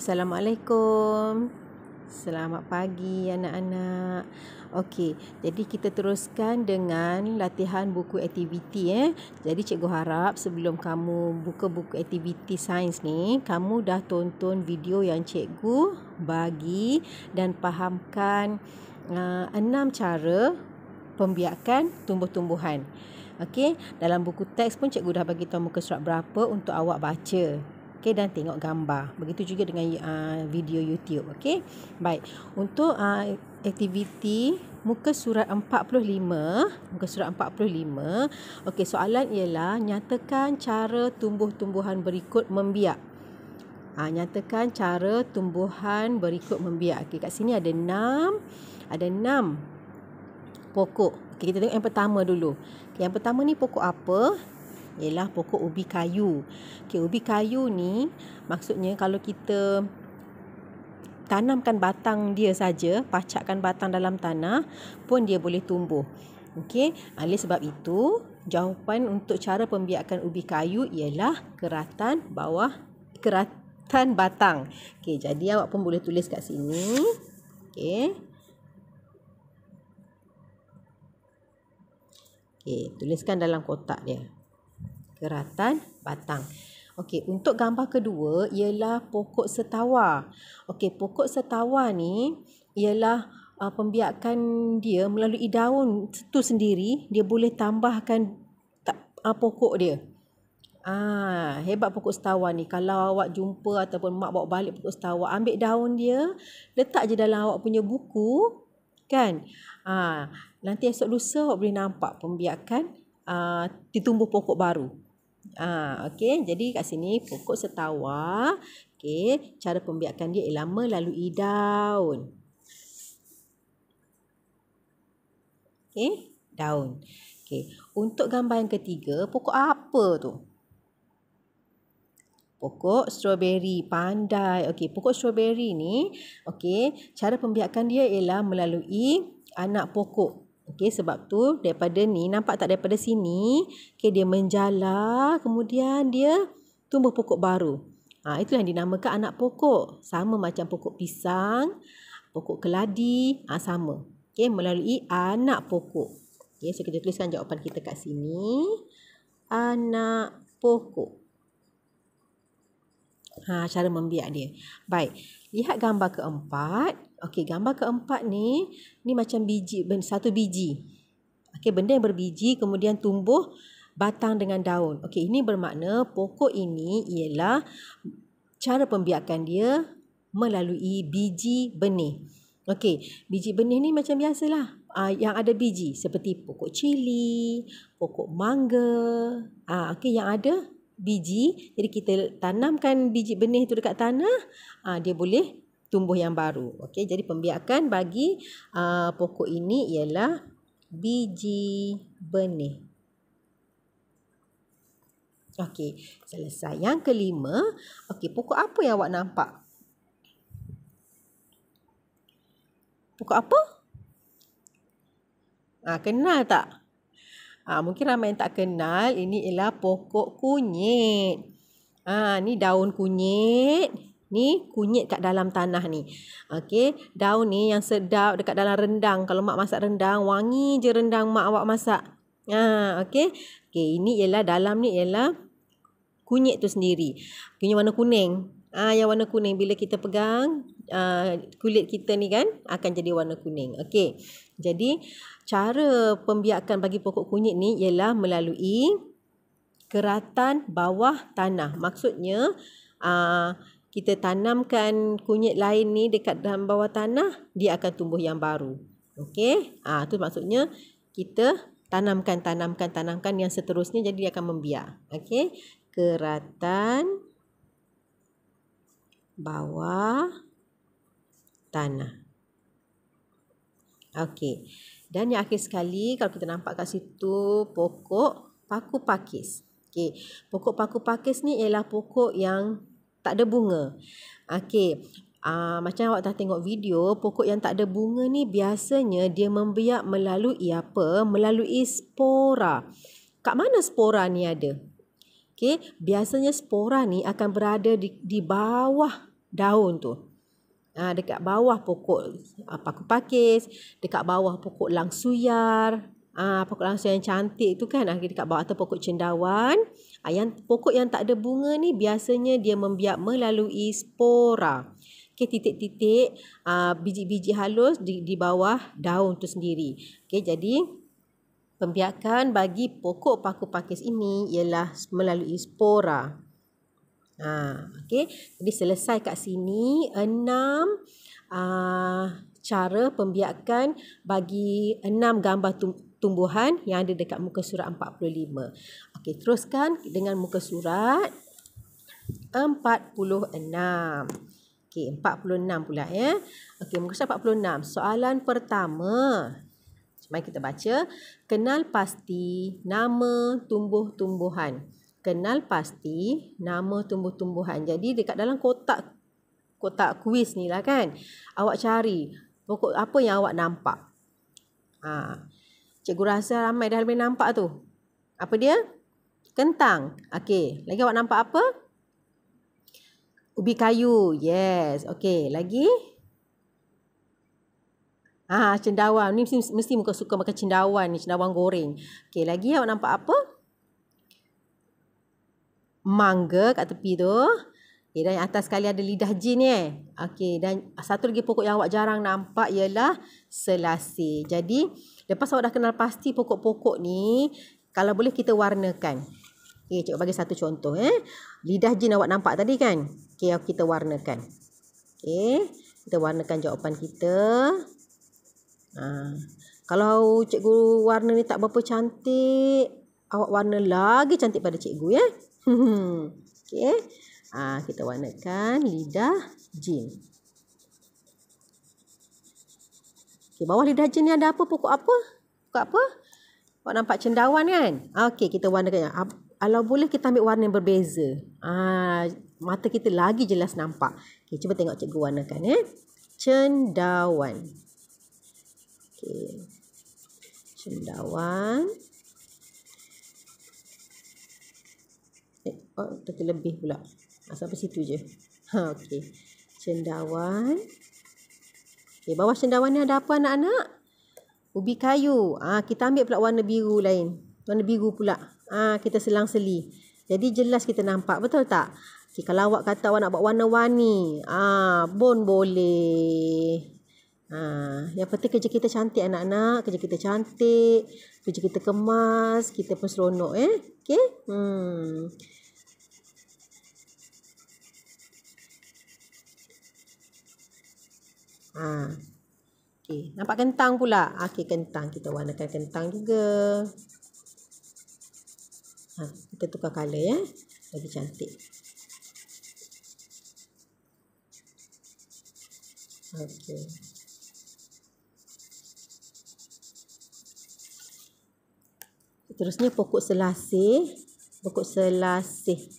Assalamualaikum. Selamat pagi anak-anak. Okey, jadi kita teruskan dengan latihan buku aktiviti Jadi cikgu harap sebelum kamu buka buku aktiviti sains ni, kamu dah tonton video yang cikgu bagi dan fahamkan 6 cara pembiakan tumbuh-tumbuhan. Okey, dalam buku teks pun cikgu dah bagi tahu muka surat berapa untuk awak baca. Okey, dan tengok gambar. Begitu juga dengan video YouTube. Okey. Baik. Untuk aktiviti muka surat 45, okey, soalan ialah nyatakan cara tumbuh-tumbuhan berikut membiak. Nyatakan cara tumbuhan berikut membiak. Okey, kat sini ada 6 pokok. Okey, kita tengok yang pertama dulu. Okay, yang pertama ni pokok apa? Ialah pokok ubi kayu. Okey, ubi kayu ni maksudnya kalau kita tanamkan batang dia saja, pacakkan batang dalam tanah pun dia boleh tumbuh. Okey, oleh sebab itu jawapan untuk cara pembiakan ubi kayu ialah keratan batang. Okey, jadi awak pun boleh tulis kat sini. Okey. Okey, tuliskan dalam kotak dia. Keratan batang. Okey, untuk gambar kedua ialah pokok setawar. Okey, pokok setawar ni ialah pembiakan dia melalui daun itu sendiri, dia boleh tambahkan pokok dia. Hebat pokok setawar ni. Kalau awak jumpa ataupun mak bawa balik pokok setawar, ambil daun dia, letak je dalam awak punya buku, kan? Nanti esok lusa awak boleh nampak pembiakan ditumbuh pokok baru. Okey, jadi kat sini pokok setawar. Okey, cara pembiakan dia ialah melalui daun. Okey, daun. Okey, untuk gambar yang ketiga, pokok apa tu? Pokok strawberry. Pandai. Okey, pokok strawberry ni, okey, cara pembiakan dia ialah melalui anak pokok. Okey, sebab tu daripada ni, nampak tak daripada sini, okey, dia menjala, kemudian dia tumbuh pokok baru. Itulah yang dinamakan anak pokok. Sama macam pokok pisang, pokok keladi, sama. Okey, melalui anak pokok. Okey, so kita tuliskan jawapan kita kat sini. Anak pokok. Cara membiak dia. Baik, lihat gambar keempat. Okey, gambar keempat ni macam biji, satu biji. Okey, benda yang berbiji kemudian tumbuh batang dengan daun. Okey, ini bermakna pokok ini ialah cara pembiakan dia melalui biji benih. Okey, biji benih ni macam biasalah. Yang ada biji seperti pokok cili, pokok mangga. Okey, yang ada biji. Jadi kita tanamkan biji benih tu dekat tanah, dia boleh tumbuh yang baru. Okey, jadi pembiakan bagi pokok ini ialah biji benih. Okey, selesai. Yang kelima, okey, pokok apa yang awak nampak? Pokok apa? Kenal tak? Mungkin ramai yang tak kenal. Ini ialah pokok kunyit. Ni daun kunyit. Ni kunyit kat dalam tanah ni. Okey, daun ni yang sedap dekat dalam rendang. Kalau mak masak rendang, wangi je rendang mak awak masak. Okey. Okey, ini ialah dalam ni ialah kunyit tu sendiri. Kunyit warna kuning. Yang warna kuning bila kita pegang kulit kita ni kan akan jadi warna kuning. Okey. Jadi cara pembiakan bagi pokok kunyit ni ialah melalui keratan bawah tanah. Maksudnya kita tanamkan kunyit lain ni dekat dalam bawah tanah, dia akan tumbuh yang baru. Okey? Tu maksudnya kita tanamkan yang seterusnya, jadi dia akan membiak. Okey? Keratan bawah tanah. Okey. Dan yang akhir sekali, kalau kita nampak kat situ, pokok paku pakis. Okey. Pokok paku pakis ni ialah pokok yang tak ada bunga. Okey. Macam awak dah tengok video, pokok yang tak ada bunga ni biasanya dia membiak melalui apa? Melalui spora. Kat mana spora ni ada? Okey, biasanya spora ni akan berada di bawah daun tu. Dekat bawah pokok paku pakis, dekat bawah pokok langsuyar. Pokok langsuyar yang cantik tu kan, dekat bawah, atau pokok cendawan. Yang pokok yang tak ada bunga ni biasanya dia membiak melalui spora. Okey, titik-titik biji-biji halus di bawah daun tu sendiri. Okey, jadi pembiakan bagi pokok paku pakis ini ialah melalui spora. Okey, jadi selesai kat sini 6 cara pembiakan bagi 6 gambar tumbuhan yang ada dekat muka surat 45. Okey, teruskan dengan muka surat 46. Okey, 46 pula ya. Okey, muka surat 46. Soalan pertama. Mari kita baca. Kenal pasti nama tumbuh-tumbuhan. Kenal pasti nama tumbuh-tumbuhan. Jadi dekat dalam kotak kuis ni lah kan. Awak cari pokok apa yang awak nampak. Cikgu rasa ramai dah boleh nampak tu. Apa dia? Kentang. Okey, lagi awak nampak apa? Ubi kayu. Yes. Okey, lagi? Cendawan. Ni mesti muka suka makan cendawan ni, cendawan goreng. Okey, lagi awak nampak apa? Mangga kat tepi tu. Okay, dan yang atas sekali ada lidah jin ni. Okey, dan satu lagi pokok yang awak jarang nampak ialah selasih. Jadi, lepas awak dah kenal pasti pokok-pokok ni, kalau boleh kita warnakan. Okey, cikgu bagi satu contoh. Lidah jin awak nampak tadi kan? Okey, kita warnakan. Okey, kita warnakan jawapan kita. Kalau cikgu warna ni tak berapa cantik, awak warna lagi cantik pada cikgu ya. Okey. Kita warnakan lidah jin. Okey, bawah lidah jin ni ada apa? Pokok apa? Pokok apa? Awak nampak cendawan kan? Okey, kita warnakan. Kalau boleh kita ambil warna yang berbeza. Mata kita lagi jelas nampak. Okey, cuba tengok cikgu warnakan ya. Cendawan. Okey. Cendawan. Terlebih pula. Sampai situ je. Okey. Cendawan. Okey, bawah cendawan ni ada apa anak-anak? Ubi kayu. Kita ambil pula warna biru lain. Warna biru pula. Kita selang-seli. Jadi jelas kita nampak. Betul tak? Okey, kalau awak kata awak nak buat warna-warni, pun boleh. Yang penting kerja kita cantik anak-anak. Kerja kita cantik. Kerja kita kemas. Kita pun seronok Okey? Okey, nampak kentang pula. Okey, kentang. Kita warnakan kentang juga. Kita tukar colour ya. Lagi cantik. Okey. Terusnya pokok selasih. Pokok selasih.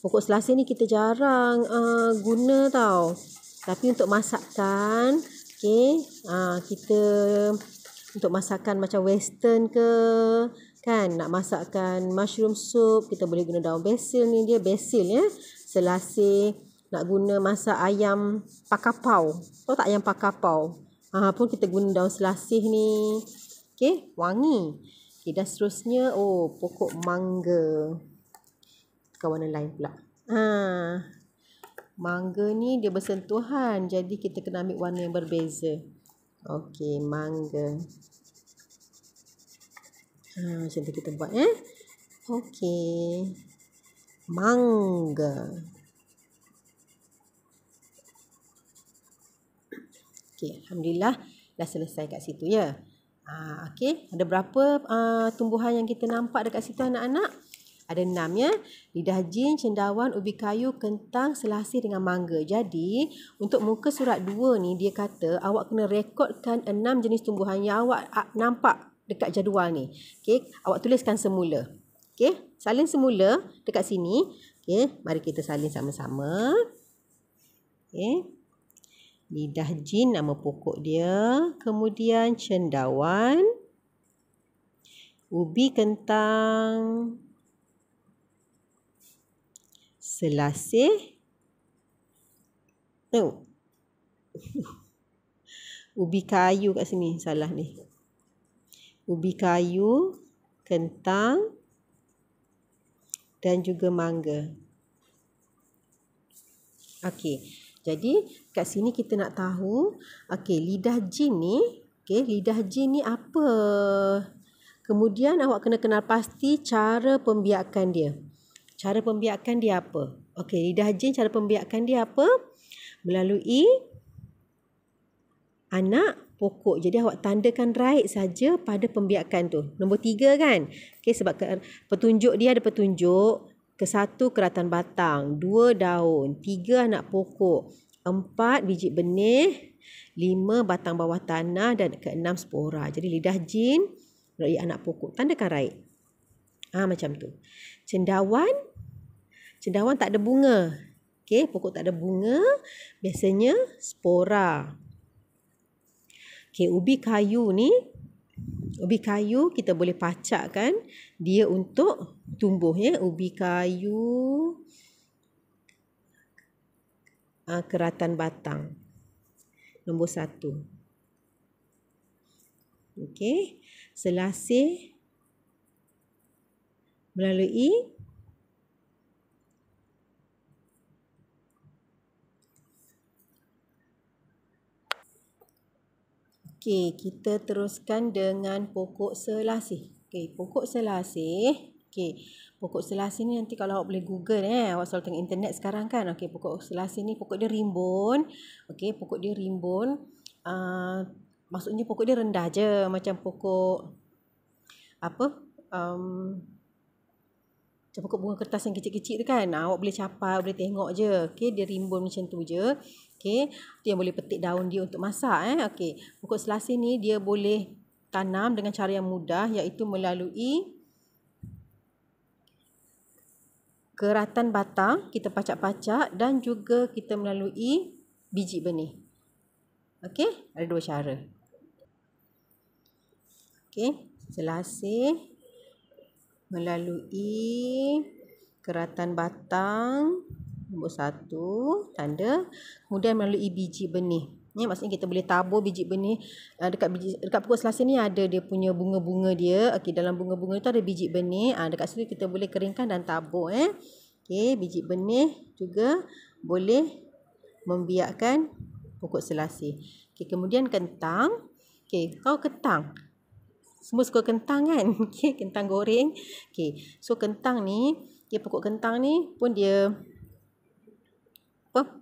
Pokok selasih ni kita jarang guna tau. Tapi untuk masakan, okey, kita untuk masakan macam western ke, kan, nak masakkan mushroom soup, kita boleh guna daun basil ni, dia basil ya. Selasih, nak guna masak ayam pakapau. Tahu tak ayam pakapau? Pun kita guna daun selasih ni. Okey, wangi. Okey, dan seterusnya, pokok mangga. Tukar warna lain pula. Mangga ni dia bersentuhan. Jadi kita kena ambil warna yang berbeza. Okey, mangga. Macam tu kita buat Okey. Mangga. Okey, alhamdulillah dah selesai kat situ ya. Okey, ada berapa tumbuhan yang kita nampak dekat situ anak-anak? Ada 6 ya. Lidah jin, cendawan, ubi kayu, kentang, selasih dengan mangga. Jadi, untuk muka surat 2 ni, dia kata awak kena rekodkan 6 jenis tumbuhan yang awak nampak dekat jadual ni. Okey, awak tuliskan semula. Okey, salin semula dekat sini. Okey, mari kita salin sama-sama. Okey. Lidah jin nama pokok dia. Kemudian cendawan. Ubi, kentang. Selasih. Oh, ubi kayu kat sini. Salah ni. Ubi kayu, kentang dan juga mangga. Okey. Jadi kat sini kita nak tahu, okey, lidah jin ni, lidah jin ni apa? Kemudian awak kena kenal pasti cara pembiakan dia. Cara pembiakan dia apa? Okey, lidah jin cara pembiakan dia apa? Melalui anak pokok. Jadi awak tandakan right saja pada pembiakan tu. Nombor 3 kan? Okey, sebab petunjuk dia ada petunjuk. Ke-1 keratan batang, 2 daun, 3 anak pokok, 4 biji benih, 5 batang bawah tanah dan ke-6 spora. Jadi lidah jin melalui anak pokok. Tandakan right. Macam tu. Cendawan tak ada bunga. Okey, pokok tak ada bunga, biasanya spora. Okey, ubi kayu kita boleh pacakkan dia untuk tumbuh ya. Ubi kayu keratan batang. Nombor 1. Okey, selasih melalui Okey, kita teruskan dengan pokok selasih. Okey, pokok selasih. Okey, pokok selasih ni nanti kalau awak boleh Google awak selalu tengok internet sekarang kan. Okey, pokok selasih ni pokok dia rimbun. Okey, pokok dia rimbun. Maksudnya pokok dia rendah je macam pokok macam pokok bunga kertas yang kecil-kecil tu kan. Awak boleh capai, boleh tengok je. Okey, dia rimbun macam tu je. Okey, dia boleh petik daun dia untuk masak Okey, pokok selasih ni dia boleh tanam dengan cara yang mudah, iaitu melalui keratan batang, kita pacak-pacak, dan juga kita melalui biji benih. Okey, ada 2 cara. Okey, selasih melalui keratan batang, nombor 1, tanda. Kemudian melalui biji benih. Ni maksudnya kita boleh tabur biji benih. Dekat pokok selasih ni ada dia punya bunga-bunga dia. Okey, dalam bunga-bunga tu ada biji benih. Dekat situ kita boleh keringkan dan tabur Okey, biji benih juga boleh membiakkan pokok selasih. Okey, kemudian kentang. Okey, tahu kentang? Semua suka kentang kan? Okey, kentang goreng. Okey, so kentang ni, pokok kentang ni pun dia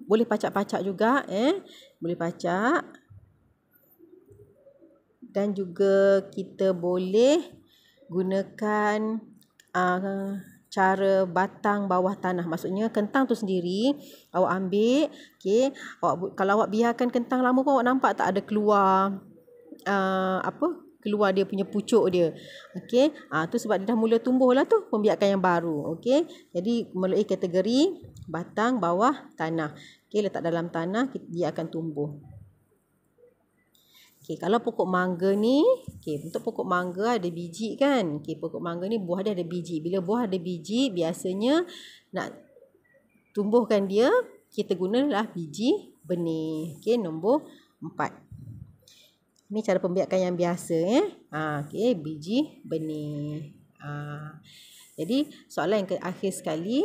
boleh pacak-pacak juga boleh pacak, dan juga kita boleh gunakan cara batang bawah tanah. Maksudnya kentang tu sendiri awak ambil, kalau awak biarkan kentang lama pun awak nampak tak ada keluar keluar dia punya pucuk dia. Okey, tu sebab dia dah mula tumbuh lah tu, pembiakan yang baru. Okey, jadi melalui kategori batang bawah tanah. Okey, letak dalam tanah dia akan tumbuh. Okey, kalau pokok mangga ni, untuk pokok mangga ada biji kan. Okey, pokok mangga ni buah dia ada biji. Bila buah ada biji, biasanya nak tumbuhkan dia, kita gunalah biji benih. Okey, nombor 4. Ini cara pembiakan yang biasa Okey, biji benih. Jadi soalan yang akhir sekali,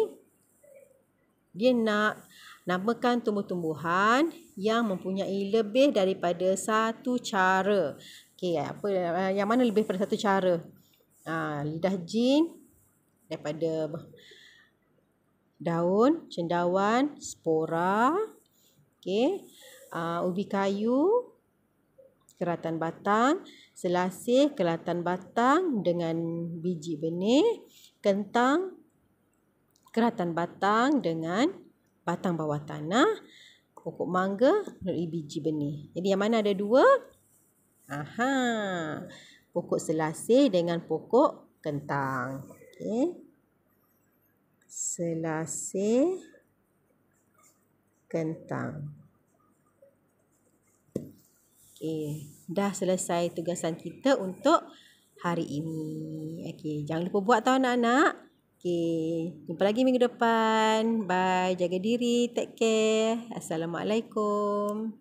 dia nak namakan tumbuh-tumbuhan yang mempunyai lebih daripada satu cara. Okey, yang mana lebih daripada satu cara? Lidah jin daripada daun, cendawan, spora. Okey, ubi kayu, keratan batang, selasih, keratan batang dengan biji benih, kentang, keratan batang dengan batang bawah tanah, pokok mangga melalui biji benih. Jadi yang mana ada 2? Pokok selasih dengan pokok kentang. Okey. Selasih, kentang. Okey, dah selesai tugasan kita untuk hari ini. Okey, jangan lupa buat tau anak-anak. Okey, jumpa lagi minggu depan. Bye, jaga diri, take care. Assalamualaikum.